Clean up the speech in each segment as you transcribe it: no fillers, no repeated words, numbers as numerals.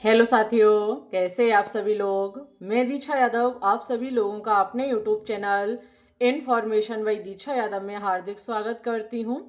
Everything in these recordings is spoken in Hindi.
हेलो साथियों, कैसे हैं आप सभी लोग। मैं दीक्षा यादव आप सभी लोगों का अपने यूट्यूब चैनल इन्फॉर्मेशन बाय दीक्षा यादव में हार्दिक स्वागत करती हूं।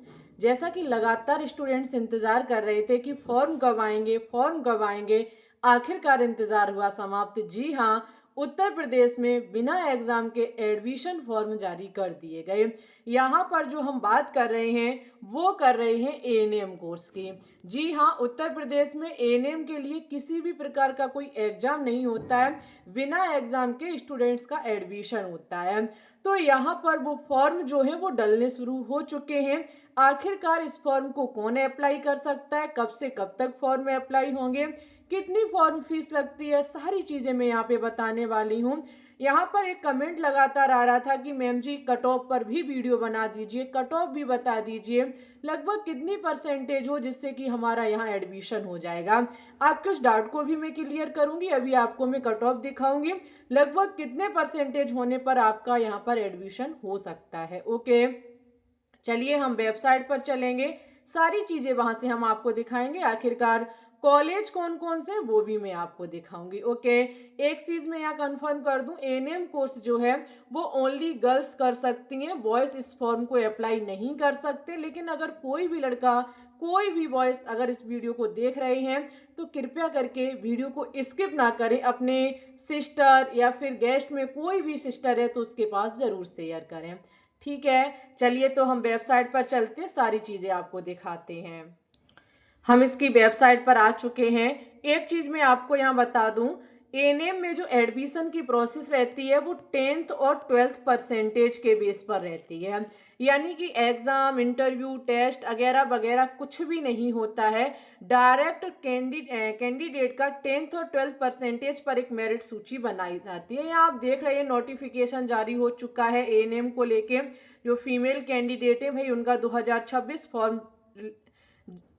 जैसा कि लगातार स्टूडेंट्स इंतज़ार कर रहे थे कि फॉर्म कब आएंगे, आखिरकार इंतज़ार हुआ समाप्त। जी हाँ, उत्तर प्रदेश में बिना एग्ज़ाम के एडमिशन फॉर्म जारी कर दिए गए। यहाँ पर जो हम बात कर रहे हैं वो कर रहे हैं एएनएम कोर्स की। जी हाँ, उत्तर प्रदेश में एएनएम के लिए किसी भी प्रकार का कोई एग्जाम नहीं होता है, बिना एग्जाम के स्टूडेंट्स का एडमिशन होता है। तो यहाँ पर वो फॉर्म जो है वो डलने शुरू हो चुके हैं। आखिरकार इस फॉर्म को कौन अप्लाई कर सकता है, कब से कब तक फॉर्म अप्लाई होंगे, कितनी फॉर्म फीस लगती है, सारी चीज़ें मैं यहाँ पे बताने वाली हूँ। यहाँ पर एक कमेंट लगातार आ रहा था कि मैम जी कट ऑफ पर भी वीडियो बना दीजिए, कट ऑफ भी बता दीजिए, लगभग कितनी परसेंटेज हो जिससे कि हमारा यहाँ एडमिशन हो जाएगा। आपके उस डाउट को भी मैं क्लियर करूंगी। अभी आपको मैं कट ऑफ दिखाऊंगी, लगभग कितने परसेंटेज होने पर आपका यहाँ पर एडमिशन हो सकता है। ओके, चलिए हम वेबसाइट पर चलेंगे, सारी चीज़ें वहाँ से हम आपको दिखाएंगे। आखिरकार कॉलेज कौन कौन से वो भी मैं आपको दिखाऊंगी। ओके, एक चीज़ मैं यहाँ कंफर्म कर दूं, एएनएम कोर्स जो है वो ओनली गर्ल्स कर सकती हैं, बॉयज़ इस फॉर्म को अप्लाई नहीं कर सकते। लेकिन अगर कोई भी लड़का, कोई भी बॉयज़ अगर इस वीडियो को देख रहे हैं तो कृपया करके वीडियो को स्किप ना करें। अपने सिस्टर या फिर गेस्ट में कोई भी सिस्टर है तो उसके पास ज़रूर शेयर करें। ठीक है, चलिए तो हम वेबसाइट पर चलते हैं, सारी चीज़ें आपको दिखाते हैं। हम इसकी वेबसाइट पर आ चुके हैं। एक चीज़ मैं आपको यहाँ बता दूँ, एएनएम में जो एडमिशन की प्रोसेस रहती है वो 10th और 12th परसेंटेज के बेस पर रहती है। यानी कि एग्ज़ाम, इंटरव्यू, टेस्ट वगैरह वगैरह कुछ भी नहीं होता है। डायरेक्ट कैंडिडेट का 10th और 12th परसेंटेज पर एक मेरिट सूची बनाई जाती है। यहाँ आप देख रहे हैं नोटिफिकेशन जारी हो चुका है एएनएम को लेके। जो फीमेल कैंडिडेट है भाई उनका 2026 फॉर्म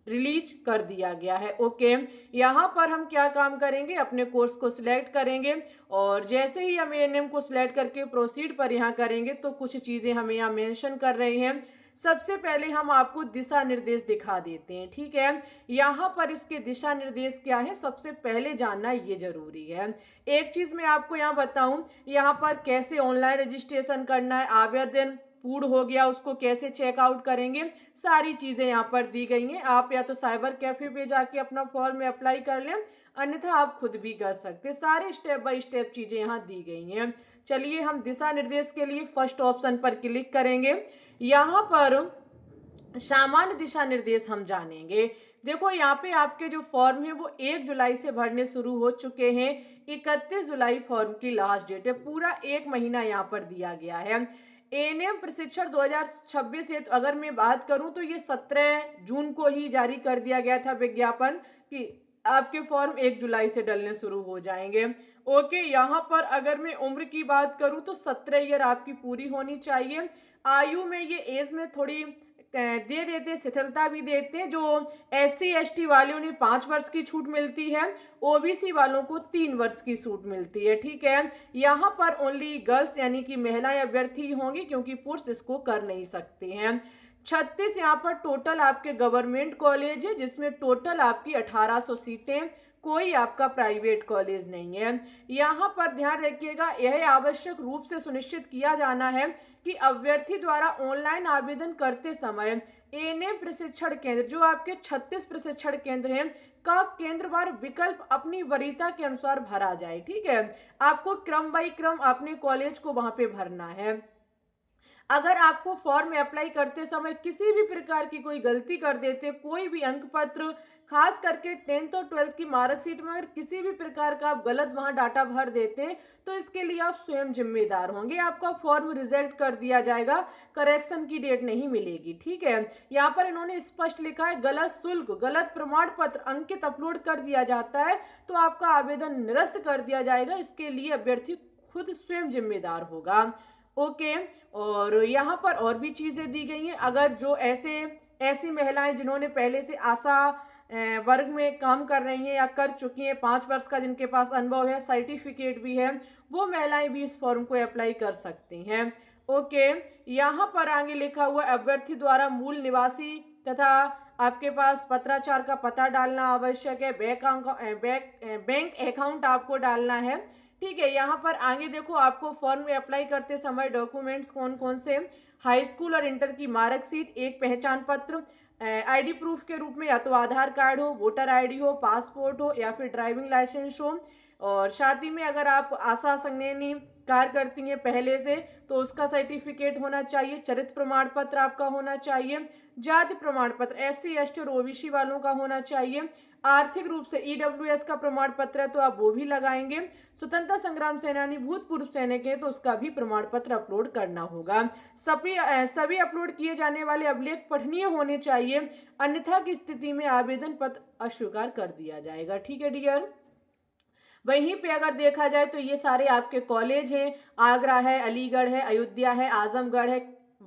रिलीज कर दिया गया है। ओके, यहाँ पर हम क्या काम करेंगे, अपने कोर्स को सिलेक्ट करेंगे और जैसे ही हम एएनएम को सिलेक्ट करके प्रोसीड पर यहाँ करेंगे तो कुछ चीज़ें हमें यहाँ मेंशन कर रहे हैं। सबसे पहले हम आपको दिशा निर्देश दिखा देते हैं। ठीक है, यहाँ पर इसके दिशा निर्देश क्या है सबसे पहले जानना ये जरूरी है। एक चीज़ मैं आपको यहाँ बताऊँ, यहाँ पर कैसे ऑनलाइन रजिस्ट्रेशन करना है, आवेदन पूर्ण हो गया उसको कैसे चेकआउट करेंगे, सारी चीज़ें यहाँ पर दी गई हैं। आप या तो साइबर कैफे पे जाके अपना फॉर्म में अप्लाई कर लें, अन्यथा आप खुद भी कर सकते हैं। सारे स्टेप बाय स्टेप चीज़ें यहाँ दी गई हैं। चलिए हम दिशा निर्देश के लिए फर्स्ट ऑप्शन पर क्लिक करेंगे। यहाँ पर सामान्य दिशा निर्देश हम जानेंगे। देखो यहाँ पे आपके जो फॉर्म है वो 1 जुलाई से भरने शुरू हो चुके हैं। 31 जुलाई फॉर्म की लास्ट डेट है, पूरा एक महीना यहाँ पर दिया गया है। एएनएम प्रशिक्षण 2026 है, तो अगर मैं बात करूं तो ये 17 जून को ही जारी कर दिया गया था विज्ञापन कि आपके फॉर्म 1 जुलाई से डलने शुरू हो जाएंगे। ओके, यहाँ पर अगर मैं उम्र की बात करूं तो 17 ईयर आपकी पूरी होनी चाहिए। आयु में ये एज में थोड़ी दे देते, शिथिलता भी देते। जो SC ST वाले उन्हें 5 वर्ष की छूट मिलती है, ओबीसी वालों को 3 वर्ष की छूट मिलती है। ठीक है, यहाँ पर ओनली गर्ल्स यानी कि महिलाएं अभ्यर्थी होंगी क्योंकि पुरुष इसको कर नहीं सकते हैं। 36 यहाँ पर टोटल आपके गवर्नमेंट कॉलेज है जिसमें टोटल आपकी 1800 सीटें, कोई आपका प्राइवेट कॉलेज नहीं है। यहाँ पर ध्यान रखिएगा, यह आवश्यक रूप से सुनिश्चित किया जाना है कि अभ्यर्थी द्वारा ऑनलाइन आवेदन करते समय एएनएम प्रशिक्षण केंद्र, जो आपके 36 प्रशिक्षण केंद्र हैं, का केंद्रवार विकल्प अपनी वरीयता के अनुसार भरा जाए। ठीक है, आपको क्रम बाई क्रम अपने कॉलेज को वहां पे भरना है। अगर आपको फॉर्म में अप्लाई करते समय किसी भी प्रकार की कोई गलती कर देते, कोई भी अंक पत्र, खास करके 10th और 12th की मार्कशीट में अगर किसी भी प्रकार का आप गलत वहां डाटा भर देते तो इसके लिए आप स्वयं जिम्मेदार होंगे। आपका फॉर्म रिजेक्ट कर दिया जाएगा, करेक्शन की डेट नहीं मिलेगी। ठीक है, यहाँ पर इन्होंने स्पष्ट लिखा है, गलत शुल्क, गलत प्रमाण पत्र अंकित अपलोड कर दिया जाता है तो आपका आवेदन निरस्त कर दिया जाएगा। इसके लिए अभ्यर्थी खुद स्वयं जिम्मेदार होगा। ओके, और यहाँ पर और भी चीज़ें दी गई हैं। अगर जो ऐसी महिलाएं जिन्होंने पहले से आशा वर्ग में काम कर रही हैं या कर चुकी हैं, 5 वर्ष का जिनके पास अनुभव है, सर्टिफिकेट भी है, वो महिलाएं भी इस फॉर्म को अप्लाई कर सकती हैं। ओके, यहाँ पर आगे लिखा हुआ अभ्यर्थी द्वारा मूल निवासी तथा आपके पास पत्राचार का पता डालना आवश्यक है, बैंक अकाउंट आपको डालना है। ठीक है, यहाँ पर आगे देखो आपको फॉर्म में अप्लाई करते समय डॉक्यूमेंट्स कौन कौन से, हाई स्कूल और इंटर की मार्कशीट, एक पहचान पत्र, आईडी प्रूफ के रूप में या तो आधार कार्ड हो, वोटर आईडी हो, पासपोर्ट हो या फिर ड्राइविंग लाइसेंस हो। और साथ ही में अगर आप आशा संगेनी कार्य करती हैं पहले से तो उसका सर्टिफिकेट होना चाहिए, चरित्र प्रमाण पत्र आपका होना चाहिए, जाति प्रमाण पत्र एससी एसटी और ओबीसी वालों का होना चाहिए, आर्थिक रूप से ईडब्ल्यूएस का प्रमाण पत्र है तो आप वो भी लगाएंगे, स्वतंत्रता संग्राम सेनानी भूतपूर्व सैनिक है तो उसका भी प्रमाण पत्र अपलोड करना होगा। सभी अपलोड किए जाने वाले अभिलेख पठनीय होने चाहिए, अन्यथा की स्थिति में आवेदन पत्र अस्वीकार कर दिया जाएगा। ठीक है डियर। वहीं पे अगर देखा जाए तो ये सारे आपके कॉलेज हैं, आगरा है, अलीगढ़ है, अयोध्या है, आजमगढ़ है,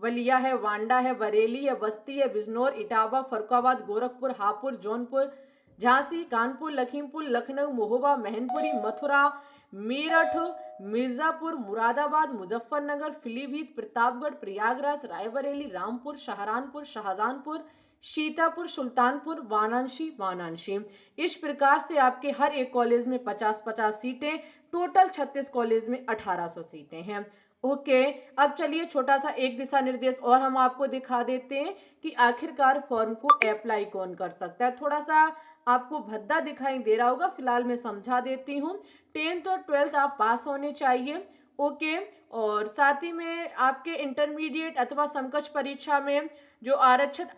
बलिया है, वांडा है, बरेली है, बस्ती है, बिजनौर, इटावा, फरुखाबाद, गोरखपुर, हापुड़, जौनपुर, झांसी, कानपुर, लखीमपुर, लखनऊ, महोबा, मैनपुरी, मथुरा, मेरठ, मिर्जापुर, मुरादाबाद, मुजफ्फरनगर, पीलीभीत, प्रतापगढ़, प्रयागराज, रायबरेली, रामपुर, सहारनपुर, शाहजहांपुर, सीतापुर, सुल्तानपुर, वाराणसी। इस प्रकार से आपके हर एक कॉलेज में 50-50 सीटें, टोटल 36 कॉलेज में 1800 सीटें हैं। ओके, अब चलिए छोटा सा एक दिशा निर्देश और हम आपको दिखा देते हैं कि आखिरकार फॉर्म को अप्लाई कौन कर सकता है। थोड़ा सा आपको भद्दा दिखाई दे रहा होगा, फिलहाल मैं समझा देती हूँ। 10th और 12th आप पास होने चाहिए। ओके, और साथ ही में आपके इंटरमीडिएट अथवा समकक्ष परीक्षा में जो आरक्षित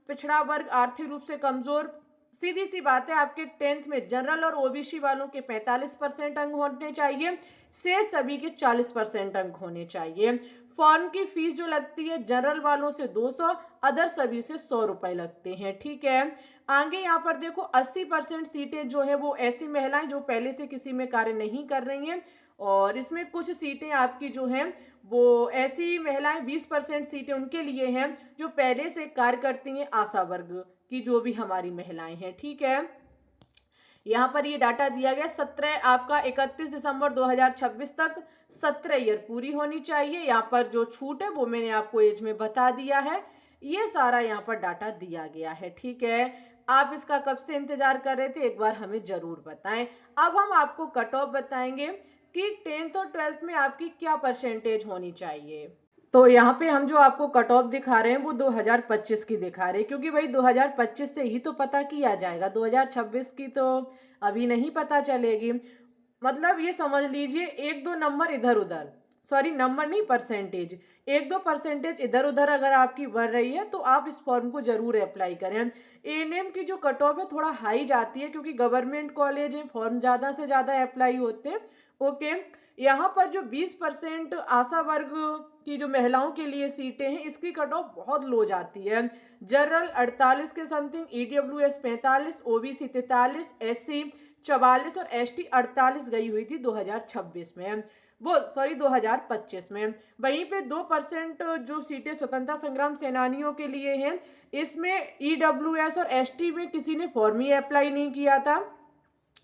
पिछड़ा वर्ग, आर्थिक रूप से कमजोर, सीधी सी बात है आपके 10th में जनरल और ओबीसी वालों के 45% अंक होने चाहिए, से सभी के 40% अंक होने चाहिए। फॉर्म की फीस जो लगती है जनरल वालों से 200, अदर सभी से 100 रुपए लगते हैं। ठीक है, आगे यहाँ पर देखो 80% सीटें जो है वो ऐसी महिलाएं जो पहले से किसी में कार्य नहीं कर रही हैं, और इसमें कुछ सीटें आपकी जो हैं वो ऐसी महिलाएं 20% सीटें उनके लिए हैं जो पहले से कार्य करती हैं, आशा वर्ग की जो भी हमारी महिलाएं हैं। ठीक है, यहाँ पर ये डाटा दिया गया 17 आपका 31 दिसंबर 2026 तक 17 ईयर पूरी होनी चाहिए। यहाँ पर जो छूट है वो मैंने आपको एज में बता दिया है, ये सारा यहाँ पर डाटा दिया गया है। ठीक है, आप इसका कब से इंतजार कर रहे थे एक बार हमें जरूर बताएं। अब हम आपको कट ऑफ बताएंगे कि 10th और 12th में आपकी क्या परसेंटेज होनी चाहिए। तो यहाँ पे हम जो आपको कट ऑफ दिखा रहे हैं वो 2025 की दिखा रहे हैं, क्योंकि भाई 2025 से ही तो पता किया जाएगा, 2026 की तो अभी नहीं पता चलेगी। मतलब ये समझ लीजिए एक दो नंबर इधर उधर, सॉरी नंबर नहीं परसेंटेज, एक दो परसेंटेज इधर उधर अगर आपकी बढ़ रही है तो आप इस फॉर्म को जरूर अप्लाई करें। एएनएम की जो कट ऑफ है थोड़ा हाई जाती है क्योंकि गवर्नमेंट कॉलेज है, फॉर्म ज़्यादा से ज़्यादा अप्लाई होते हैं। ओके, यहाँ पर जो 20% आशा वर्ग की जो महिलाओं के लिए सीटें हैं इसकी कट ऑफ बहुत लो जाती है। जनरल 48 के समथिंग, ईडब्ल्यूएस 45, ओबीसी 43, एससी 44 और एसटी 48 गई हुई थी 2026 में, वो सॉरी 2025 में। वहीं पे 2% जो सीटें स्वतंत्रता संग्राम सेनानियों के लिए हैं, इसमें ईडब्ल्यूएस और एसटी में किसी ने फॉर्म ही अप्लाई नहीं किया था।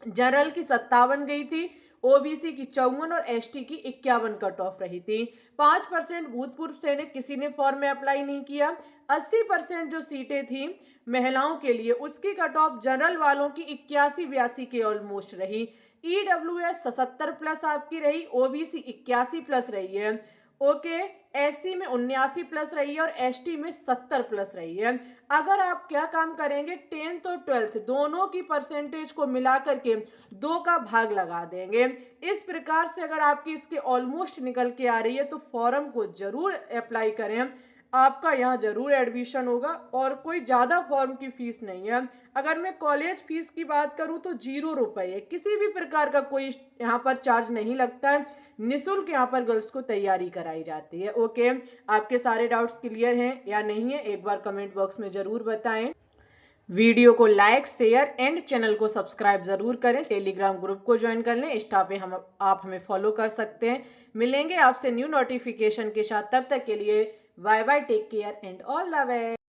जनरल की 57 गई थी, ओबीसी की 54 और एसटी की 51 कट ऑफ रही थी। 5% भूतपूर्व सैनिक किसी ने फॉर्म में अप्लाई नहीं किया। 80% जो सीटें थी महिलाओं के लिए उसकी कट ऑफ जनरल वालों की 81-82 के ऑलमोस्ट रही। ईडब्ल्यूएस 77 प्लस आपकी रही, ओबीसी 81 प्लस रही है। ओके, एससी में 79 प्लस रही है और एसटी में 70 प्लस रही है। अगर आप क्या काम करेंगे 10th और 12th दोनों की परसेंटेज को मिला करके 2 का भाग लगा देंगे। इस प्रकार से अगर आपकी इसके ऑलमोस्ट निकल के आ रही है तो फॉर्म को जरूर अप्लाई करें, आपका यहाँ जरूर एडमिशन होगा और कोई ज़्यादा फॉर्म की फीस नहीं है। अगर मैं कॉलेज फीस की बात करूँ तो 0 रुपये है, किसी भी प्रकार का कोई यहाँ पर चार्ज नहीं लगता है, निःशुल्क यहाँ पर गर्ल्स को तैयारी कराई जाती है। ओके, आपके सारे डाउट्स क्लियर हैं या नहीं है एक बार कमेंट बॉक्स में ज़रूर बताएं। वीडियो को लाइक शेयर एंड चैनल को सब्सक्राइब जरूर करें, टेलीग्राम ग्रुप को ज्वाइन कर लें, इंस्टा पे आप हमें फॉलो कर सकते हैं। मिलेंगे आपसे न्यू नोटिफिकेशन के साथ, तब तक के लिए bye bye, take care and all the best.